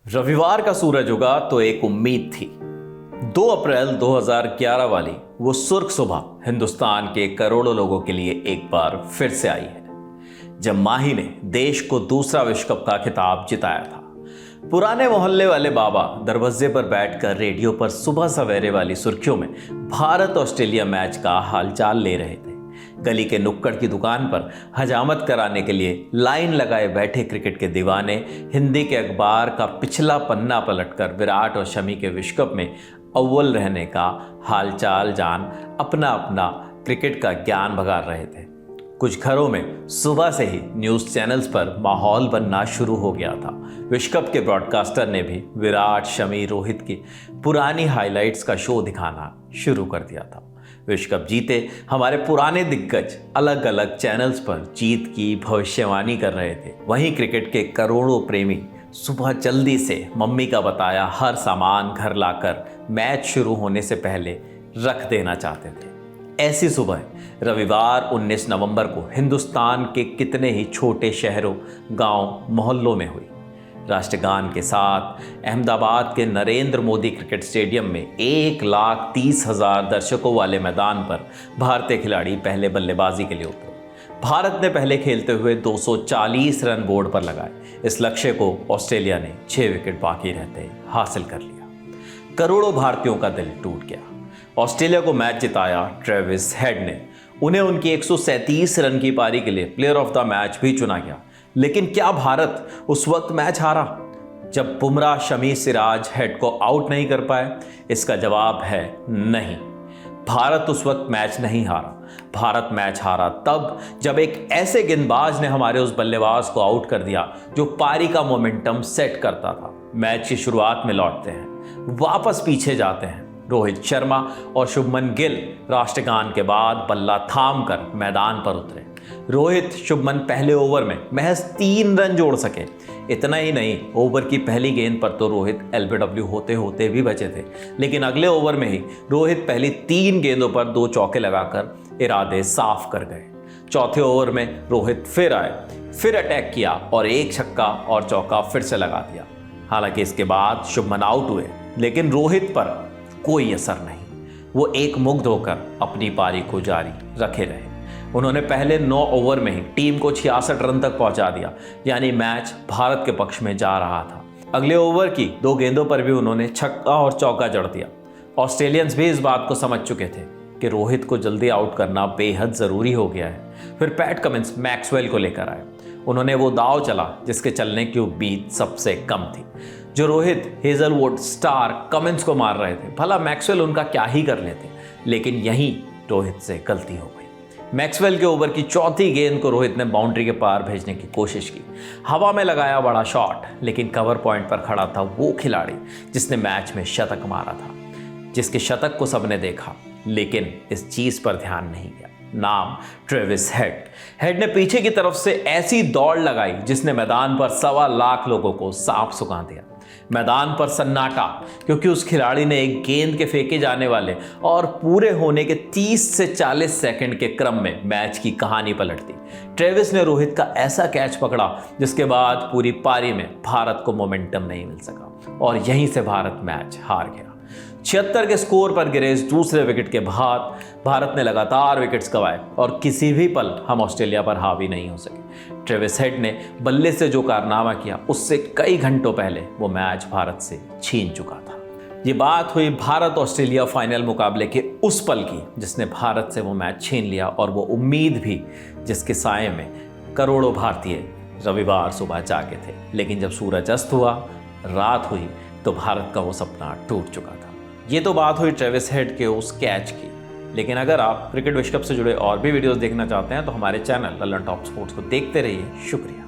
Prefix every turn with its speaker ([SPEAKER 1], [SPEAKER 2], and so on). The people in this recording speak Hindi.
[SPEAKER 1] रविवार का सूरज उगा तो एक उम्मीद थी। 2 अप्रैल 2011 वाली वो सुर्ख सुबह हिंदुस्तान के करोड़ों लोगों के लिए एक बार फिर से आई है, जब माही ने देश को दूसरा विश्व कप का खिताब जिताया था। पुराने मोहल्ले वाले बाबा दरवाजे पर बैठकर रेडियो पर सुबह सवेरे वाली सुर्खियों में भारत ऑस्ट्रेलिया मैच का हालचाल ले रहे थे। गली के नुक्कड़ की दुकान पर हजामत कराने के लिए लाइन लगाए बैठे क्रिकेट के दीवाने हिंदी के अखबार का पिछला पन्ना पलटकर विराट और शमी के विश्व कप में अव्वल रहने का हालचाल जान अपना अपना क्रिकेट का ज्ञान भगार रहे थे। कुछ घरों में सुबह से ही न्यूज़ चैनल्स पर माहौल बनना शुरू हो गया था। विश्व कप के ब्रॉडकास्टर ने भी विराट, शमी, रोहित की पुरानी हाइलाइट्स का शो दिखाना शुरू कर दिया था। विश्व कप जीते हमारे पुराने दिग्गज अलग अलग चैनल्स पर जीत की भविष्यवाणी कर रहे थे। वहीं क्रिकेट के करोड़ों प्रेमी सुबह जल्दी से मम्मी का बताया हर सामान घर लाकर मैच शुरू होने से पहले रख देना चाहते थे। ऐसी सुबह रविवार 19 नवंबर को हिंदुस्तान के कितने ही छोटे शहरों, गांव, मोहल्लों में हुई। राष्ट्रगान के साथ अहमदाबाद के नरेंद्र मोदी क्रिकेट स्टेडियम में 1,30,000 दर्शकों वाले मैदान पर भारतीय खिलाड़ी पहले बल्लेबाजी के लिए उतरे। भारत ने पहले खेलते हुए 240 रन बोर्ड पर लगाए। इस लक्ष्य को ऑस्ट्रेलिया ने 6 विकेट बाकी रहते हासिल कर लिया। करोड़ों भारतीयों का दिल टूट गया। ऑस्ट्रेलिया को मैच जिताया ट्रेविस हेड ने। उन्हें उनकी 137 रन की पारी के लिए प्लेयर ऑफ द मैच भी चुना गया। लेकिन क्या भारत उस वक्त मैच हारा जब बुमराह, शमी, सिराज हेड को आउट नहीं कर पाए? इसका जवाब है नहीं। भारत उस वक्त मैच नहीं हारा। भारत मैच हारा तब जब एक ऐसे गेंदबाज ने हमारे उस बल्लेबाज को आउट कर दिया जो पारी का मोमेंटम सेट करता था। मैच की शुरुआत में लौटते हैं, वापस पीछे जाते हैं। रोहित शर्मा और शुभमन गिल राष्ट्रगान के बाद बल्ला थाम कर मैदान पर उतरे। रोहित, शुभमन पहले ओवर में महज 3 रन जोड़ सके। इतना ही नहीं, ओवर की पहली गेंद पर तो रोहित एलबीडब्ल्यू होते होते भी बचे थे, लेकिन अगले ओवर में ही रोहित पहली 3 गेंदों पर 2 चौके लगाकर इरादे साफ कर गए। चौथे ओवर में रोहित फिर आए, फिर अटैक किया और 1 छक्का और चौका फिर से लगा दिया। हालांकि इसके बाद शुभमन आउट हुए, लेकिन रोहित पर कोई असर नहीं। वो एक मुग्ध होकर अपनी पारी को जारी रखे रहे। उन्होंने पहले 9 ओवर में ही टीम को 66 रन तक पहुंचा दिया, यानी मैच भारत के पक्ष में जा रहा था। अगले ओवर की 2 गेंदों पर भी उन्होंने छक्का और चौका जड़ दिया। ऑस्ट्रेलियंस भी इस बात को समझ चुके थे कि रोहित को जल्दी आउट करना बेहद ज़रूरी हो गया है। फिर पैट कमिंस मैक्सवेल को लेकर आए। उन्होंने वो दाव चला जिसके चलने की उम्मीद सबसे कम थी। जो रोहित, हेजलवुड, स्टार, कमिंस को मार रहे थे, भला मैक्सवेल उनका क्या ही कर लेते। लेकिन यहीं रोहित से गलती हो गई। मैक्सवेल के ओवर की चौथी गेंद को रोहित ने बाउंड्री के पार भेजने की कोशिश की। हवा में लगाया बड़ा शॉट, लेकिन कवर पॉइंट पर खड़ा था वो खिलाड़ी जिसने मैच में शतक मारा था, जिसके शतक को सबने देखा, लेकिन इस चीज पर ध्यान नहीं गया। नाम ट्रेविस हेड। हेड ने पीछे की तरफ से ऐसी दौड़ लगाई जिसने मैदान पर 1.25 लाख लोगों को साफ सुखा दिया। मैदान पर सन्नाटा, क्योंकि उस खिलाड़ी ने एक गेंद के फेंके जाने वाले और पूरे होने के 30 से 40 सेकंड के क्रम में मैच की कहानी पलट दी। ट्रेविस ने रोहित का ऐसा कैच पकड़ा जिसके बाद पूरी पारी में भारत को मोमेंटम नहीं मिल सका और यहीं से भारत मैच हार गया। 76 के स्कोर पर गिरे इस दूसरे विकेट के बाद भारत ने लगातार विकेट्स गंवाए और किसी भी पल हम ऑस्ट्रेलिया पर हावी नहीं हो सके। ट्रेविस हेड ने बल्ले से जो कारनामा किया उससे कई घंटों पहले वो मैच भारत से छीन चुका था। ये बात हुई भारत ऑस्ट्रेलिया फाइनल मुकाबले के उस पल की जिसने भारत से वो मैच छीन लिया, और वो उम्मीद भी जिसके साये में करोड़ों भारतीय रविवार सुबह जागे थे। लेकिन जब सूरज अस्त हुआ, रात हुई, तो भारत का वो सपना टूट चुका था। ये तो बात हुई ट्रेविस हेड के उस कैच की। लेकिन अगर आप क्रिकेट विश्व कप से जुड़े और भी वीडियोस देखना चाहते हैं तो हमारे चैनल लल्लन टॉप स्पोर्ट्स को देखते रहिए। शुक्रिया।